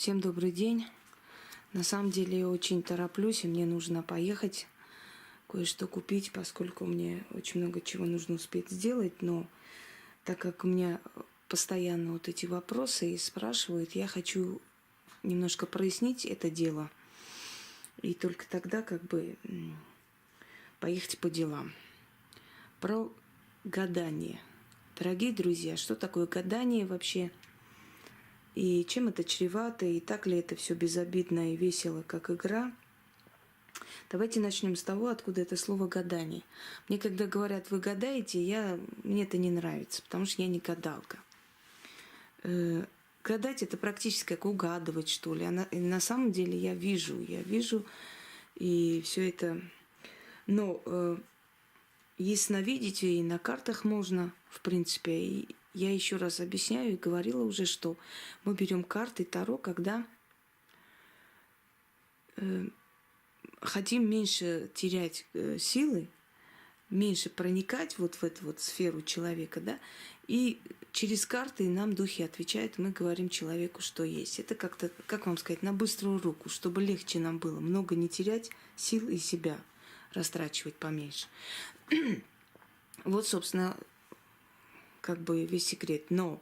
Всем добрый день. На самом деле я очень тороплюсь, и мне нужно поехать кое-что купить, поскольку мне очень много чего нужно успеть сделать. Но так как у меня постоянно вот эти вопросы и спрашивают, я хочу немножко прояснить это дело. И только тогда поехать по делам. Про гадание. Дорогие друзья, что такое гадание вообще? И чем это чревато, и так ли это все безобидно и весело, как игра? Давайте начнем с того, откуда это слово «гадание». Мне когда говорят «вы гадаете», мне это не нравится, потому что я не гадалка. Гадать – это практически как угадывать, что ли. И на самом деле я вижу, и все это… Но ясновидеть и на картах можно, в принципе. И я еще раз объясняю и говорила уже, что мы берем карты Таро, когда хотим меньше терять силы, меньше проникать вот в эту вот сферу человека, да, и через карты нам духи отвечают, мы говорим человеку, что есть. Это как-то, как вам сказать, на быструю руку, чтобы легче нам было, много не терять сил и себя растрачивать поменьше. Вот, собственно, весь секрет. Но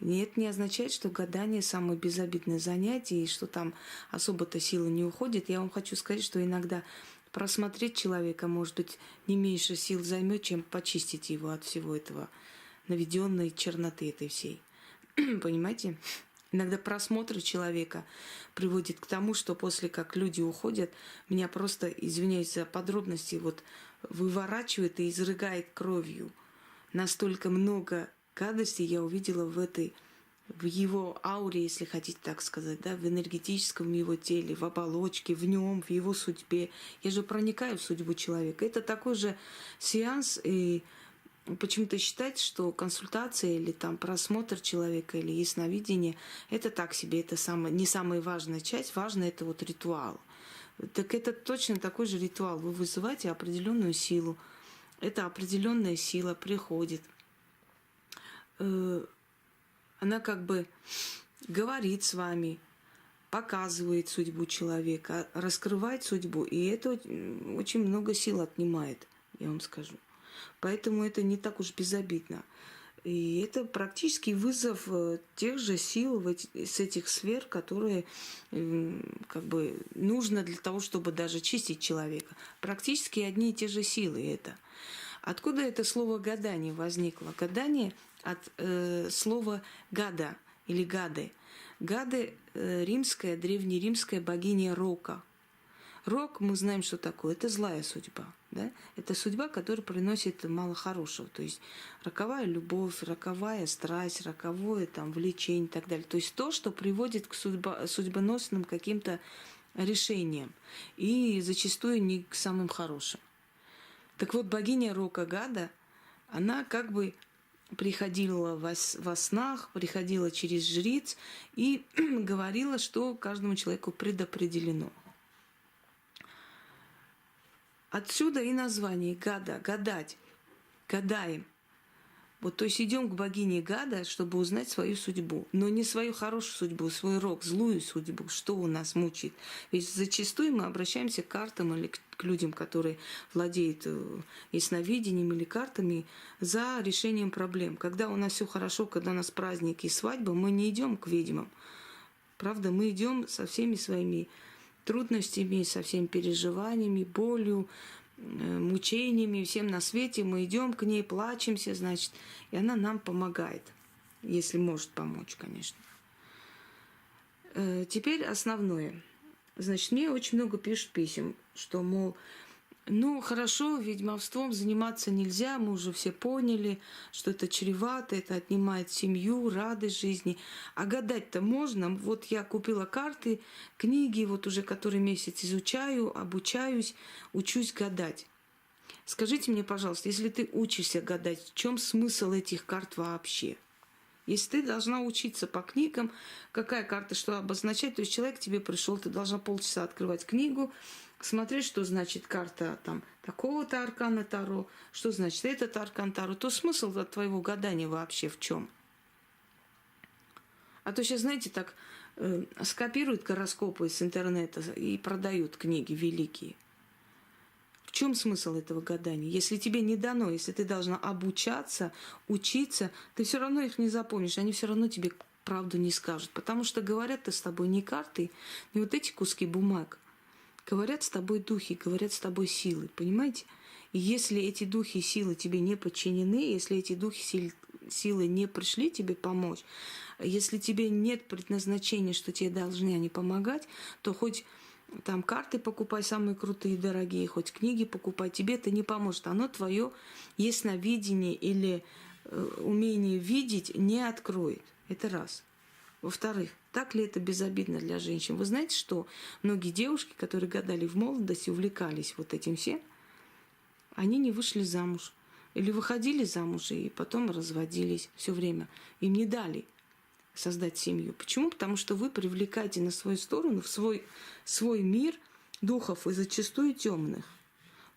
это не означает, что гадание самое безобидное занятие, и что там особо-то силы не уходит. Я вам хочу сказать, что иногда просмотреть человека, может быть, не меньше сил займет, чем почистить его от всего этого наведенной черноты этой всей. Понимаете? Иногда просмотр человека приводит к тому, что после как люди уходят, меня просто, извиняюсь за подробности, вот выворачивает и изрыгает кровью. Настолько много гадостей я увидела в его ауре, если хотите так сказать, да, в энергетическом его теле, в оболочке, в нем, в его судьбе. Я же проникаю в судьбу человека. Это такой же сеанс, и почему-то считать, что консультация или там просмотр человека или ясновидение – это так себе, это не самая важная часть, важно это вот ритуал. Так это точно такой же ритуал. Вы вызываете определенную силу. Эта определенная сила приходит. Она говорит с вами, показывает судьбу человека, раскрывает судьбу. И это очень много сил отнимает, я вам скажу. Поэтому это не так уж безобидно. И это практически вызов тех же сил с этих сфер, которые нужно для того, чтобы даже чистить человека. Практически одни и те же силы это. Откуда это слово «гадание» возникло? Гадание от слова «гада» или «гады». Гады – древнеримская богиня Рока. Рок, мы знаем, что такое. Это злая судьба. Да? Это судьба, которая приносит мало хорошего. То есть роковая любовь, роковая страсть, роковое влечение и так далее. То есть то, что приводит к судьбоносным каким-то решениям. И зачастую не к самым хорошим. Так вот, богиня Рока Гада, она приходила во снах, приходила через жриц и говорила, что каждому человеку предопределено. Отсюда и название Гада, гадать, гадаем. Вот, то есть идем к богине Гада, чтобы узнать свою судьбу. Но не свою хорошую судьбу, свой рок, злую судьбу, что у нас мучает. Ведь зачастую мы обращаемся к картам или к людям, которые владеют ясновидением или картами, за решением проблем. Когда у нас все хорошо, когда у нас праздники и свадьба, мы не идем к ведьмам. Правда, мы идем со всеми своими трудностями, со всеми переживаниями, болью, мучениями, всем на свете. Мы идем к ней, плачемся, значит, и она нам помогает, если может помочь, конечно. Теперь основное. Значит, мне очень много пишут писем, что, мол, хорошо, ведьмовством заниматься нельзя, мы уже все поняли, что это чревато, это отнимает семью, радость жизни. А гадать-то можно. Вот я купила карты, книги, вот уже который месяц изучаю, обучаюсь, учусь гадать. Скажите мне, пожалуйста, если ты учишься гадать, в чем смысл этих карт вообще? Если ты должна учиться по книгам, какая карта что обозначает, то есть человек к тебе пришел, ты должна полчаса открывать книгу, смотреть, что значит карта такого-то аркана Таро, что значит этот аркан Таро, то смысл от твоего гадания вообще в чем? А то сейчас, знаете, так скопируют гороскопы с интернета и продают книги великие. В чем смысл этого гадания? Если тебе не дано, если ты должна обучаться, учиться, ты все равно их не запомнишь, они все равно тебе правду не скажут. Потому что говорят-то с тобой не карты, не вот эти куски бумаг. Говорят с тобой духи, говорят с тобой силы, понимаете? И если эти духи и силы тебе не подчинены, если эти духи силы не пришли тебе помочь, если тебе нет предназначения, что тебе должны они помогать, то хоть там карты покупай самые крутые, дорогие, хоть книги покупай, тебе это не поможет. Оно твое ясновидение или умение видеть не откроет. Это раз. Во-вторых, так ли это безобидно для женщин? Вы знаете, что многие девушки, которые гадали в молодости, увлекались вот этим всем, они не вышли замуж. Или выходили замуж и потом разводились все время. Им не дали создать семью. Почему? Потому что вы привлекаете на свою сторону, в свой мир духов и зачастую темных.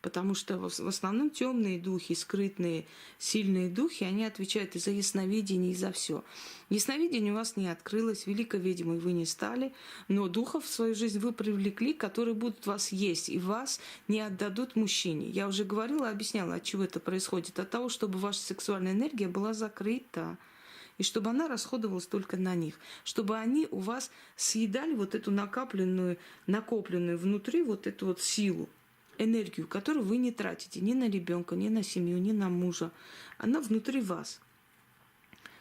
Потому что в основном темные духи, скрытные, сильные духи, они отвечают и за ясновидение, и за все. Ясновидение у вас не открылось, великой ведьмой вы не стали, но духов в свою жизнь вы привлекли, которые будут вас есть, и вас не отдадут мужчине. Я уже говорила, объясняла, от чего это происходит. От того, чтобы ваша сексуальная энергия была закрыта. И чтобы она расходовалась только на них. Чтобы они у вас съедали вот эту накопленную внутри вот эту вот силу, энергию, которую вы не тратите ни на ребенка, ни на семью, ни на мужа. Она внутри вас.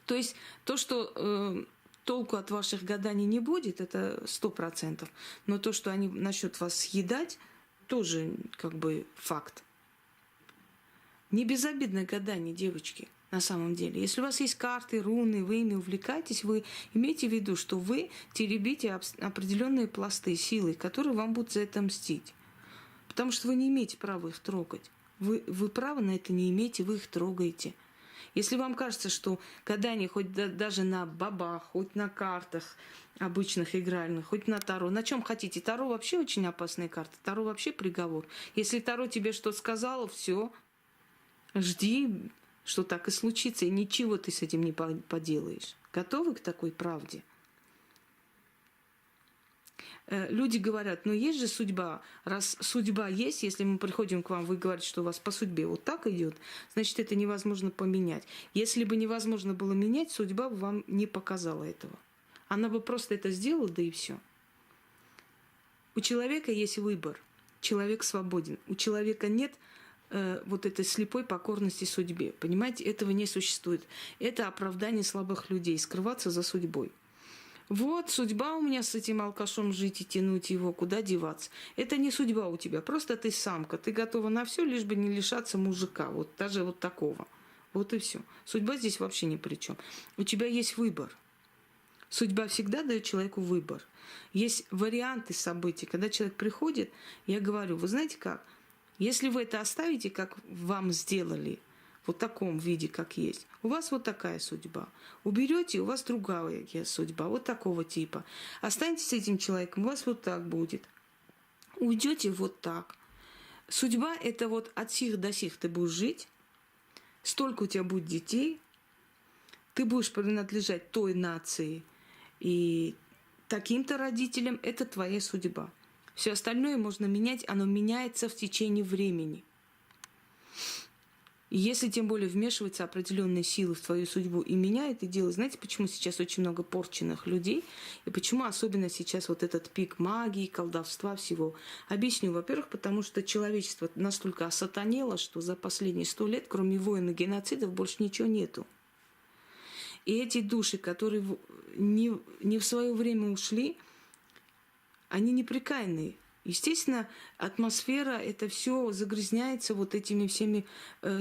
То есть то, что толку от ваших гаданий не будет, это 100%. Но то, что они начнут вас съедать, тоже как бы факт. Не безобидное гадание, девочки, на самом деле. Если у вас есть карты, руны, вы ими увлекаетесь, вы имейте в виду, что вы теребите определенные пласты силы, которые вам будут за это мстить. Потому что вы не имеете права их трогать. Вы права на это не имеете, вы их трогаете. Если вам кажется, что гадание хоть даже на бабах, хоть на картах обычных игральных, хоть на таро, на чем хотите. Таро вообще очень опасная карта. Таро вообще приговор. Если таро тебе что-то сказало, все, жди, что так и случится, и ничего ты с этим не поделаешь. Готовы к такой правде? Люди говорят, ну есть же судьба. Раз судьба есть, если мы приходим к вам, вы говорите, что у вас по судьбе вот так идет, значит, это невозможно поменять. Если бы невозможно было менять, судьба бы вам не показала этого. Она бы просто это сделала, да и все. У человека есть выбор. Человек свободен. У человека нет вот этой слепой покорности судьбе. Понимаете, этого не существует. Это оправдание слабых людей, скрываться за судьбой. Вот судьба у меня с этим алкашом жить и тянуть его, куда деваться. Это не судьба у тебя, просто ты самка. Ты готова на все, лишь бы не лишаться мужика, вот даже вот такого. Вот и все. Судьба здесь вообще ни при чем. У тебя есть выбор. Судьба всегда дает человеку выбор. Есть варианты событий. Когда человек приходит, я говорю, вы знаете как? Если вы это оставите, как вам сделали, вот в таком виде, как есть, у вас вот такая судьба. Уберете, у вас другая судьба, вот такого типа. Останетесь с этим человеком, у вас вот так будет. Уйдете вот так. Судьба – это вот от сих до сих ты будешь жить, столько у тебя будет детей, ты будешь принадлежать той нации, и таким-то родителям это твоя судьба. Все остальное можно менять, оно меняется в течение времени. И если тем более вмешиваются определенные силы в твою судьбу и меняют и делают, знаете, почему сейчас очень много порченных людей? И почему особенно сейчас вот этот пик магии, колдовства, всего? Объясню. Во-первых, потому что человечество настолько осатанело, что за последние 100 лет, кроме войн и геноцидов, больше ничего нету. И эти души, которые не в свое время ушли, они непрекаянные. Естественно, атмосфера, это все загрязняется вот этими всеми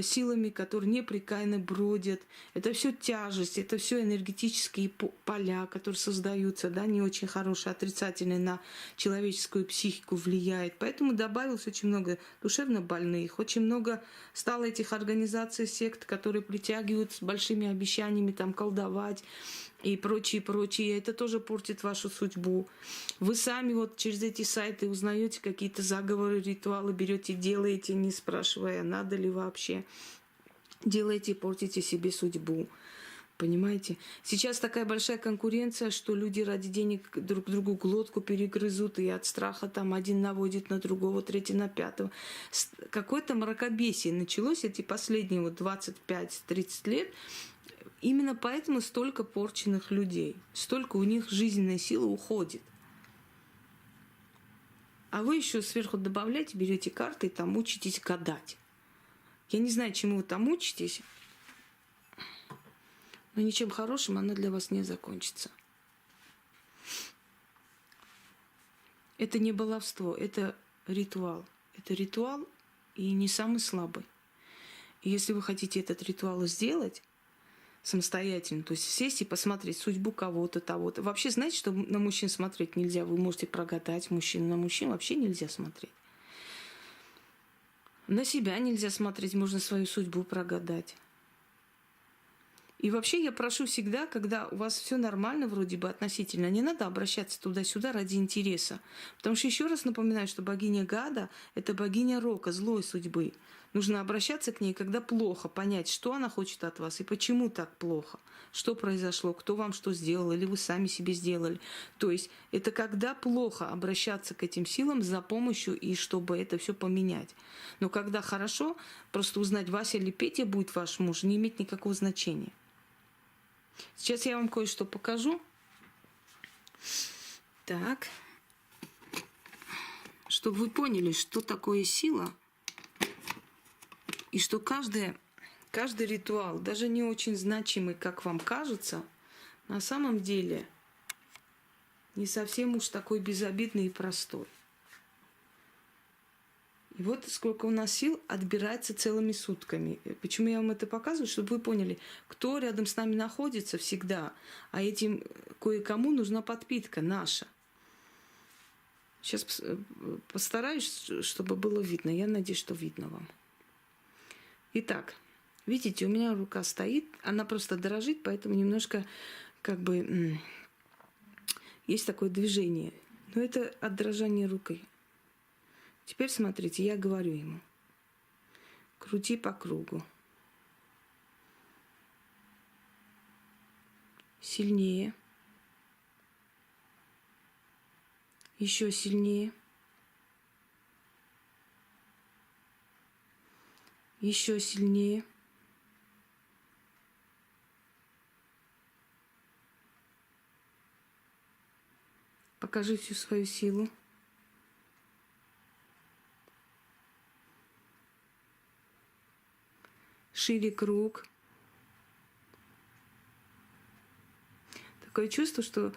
силами, которые непрекаянно бродят. Это все тяжесть, это все энергетические поля, которые создаются, да, не очень хорошие, отрицательные на человеческую психику влияет. Поэтому добавилось очень много душевно больных, очень много стало этих организаций, сект, которые притягивают с большими обещаниями там колдовать и прочее, прочее. Это тоже портит вашу судьбу. Вы сами вот через эти сайты узнаете какие-то заговоры, ритуалы, берете, делаете, не спрашивая, надо ли вообще. Делаете, портите себе судьбу. Понимаете? Сейчас такая большая конкуренция, что люди ради денег друг другу глотку перегрызут, и от страха там один наводит на другого, третий на пятого. Какое-то мракобесие началось эти последние вот 25-30 лет. Именно поэтому столько порченных людей, столько у них жизненной силы уходит. А вы еще сверху добавляете, берете карты и там учитесь гадать. Я не знаю, чему вы там учитесь, но ничем хорошим она для вас не закончится. Это не баловство, это ритуал. Это ритуал и не самый слабый. И если вы хотите этот ритуал сделать самостоятельно, то есть сесть и посмотреть судьбу кого-то, того-то. Вообще, знаете, что на мужчин смотреть нельзя? Вы можете прогадать мужчин. На мужчин вообще нельзя смотреть. На себя нельзя смотреть, можно свою судьбу прогадать. И вообще я прошу всегда, когда у вас все нормально вроде бы относительно, не надо обращаться туда-сюда ради интереса. Потому что еще раз напоминаю, что богиня Гада – это богиня рока, злой судьбы. Нужно обращаться к ней, когда плохо, понять, что она хочет от вас и почему так плохо, что произошло, кто вам что сделал, или вы сами себе сделали. То есть это когда плохо обращаться к этим силам за помощью и чтобы это все поменять. Но когда хорошо, просто узнать, Вася или Петя будет ваш муж, не имеет никакого значения. Сейчас я вам кое-что покажу. Так. Чтобы вы поняли, что такое сила. И что каждый ритуал, даже не очень значимый, как вам кажется, на самом деле не совсем уж такой безобидный и простой. И вот сколько у нас сил отбирается целыми сутками. Почему я вам это показываю? Чтобы вы поняли, кто рядом с нами находится всегда, а этим кое-кому нужна подпитка наша. Сейчас постараюсь, чтобы было видно. Я надеюсь, что видно вам. Итак, видите, у меня рука стоит, она просто дрожит, поэтому немножко как бы есть такое движение. Но это от дрожания руки. Теперь смотрите, я говорю ему. Крути по кругу. Сильнее. Еще сильнее. Еще сильнее. Покажи всю свою силу. Шире круг. Такое чувство, что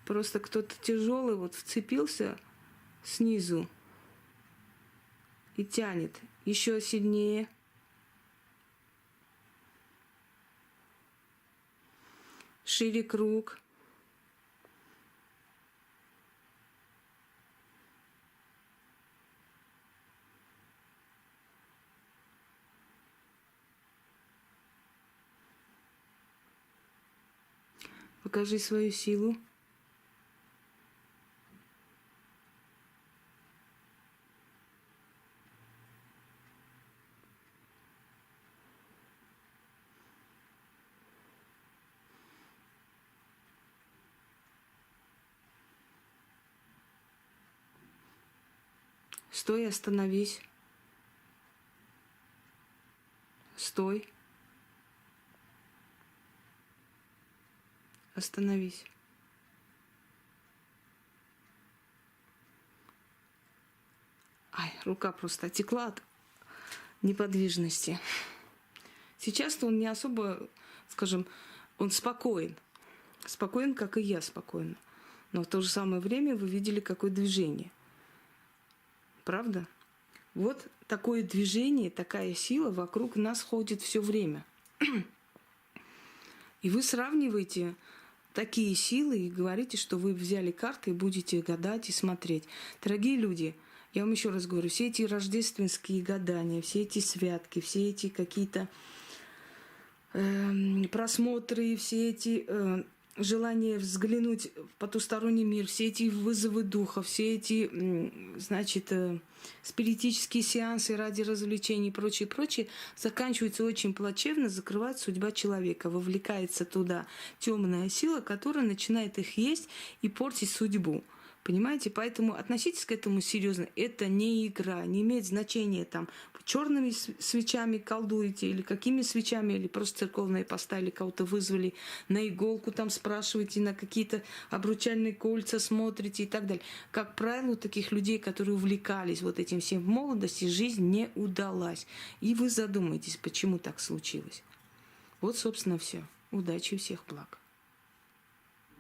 просто кто-то тяжелый вот вцепился снизу и тянет. Еще сильнее. Шире круг. Покажи свою силу. Стой, остановись. Стой. Остановись. Ай, рука просто отекла от неподвижности. Сейчас-то он не особо, скажем, он спокоен. Спокоен, как и я спокойна. Но в то же самое время вы видели, какое движение. Правда? Вот такое движение, такая сила вокруг нас ходит все время. И вы сравниваете такие силы и говорите, что вы взяли карты и будете гадать и смотреть. Дорогие люди, я вам еще раз говорю, все эти рождественские гадания, все эти святки, все эти какие-то просмотры, все эти желание взглянуть в потусторонний мир, все эти вызовы духа, все эти, значит, спиритические сеансы ради развлечений и прочее, прочее, заканчиваются очень плачевно, закрывает судьба человека, вовлекается туда темная сила, которая начинает их есть и портить судьбу. Понимаете? Поэтому относитесь к этому серьезно. Это не игра, не имеет значения, там, черными свечами колдуете, или какими свечами, или просто церковные поставили, кого-то вызвали на иголку, там спрашиваете, на какие-то обручальные кольца смотрите и так далее. Как правило, у таких людей, которые увлекались вот этим всем в молодости, жизнь не удалась. И вы задумаетесь, почему так случилось. Вот, собственно, все. Удачи и всех благ.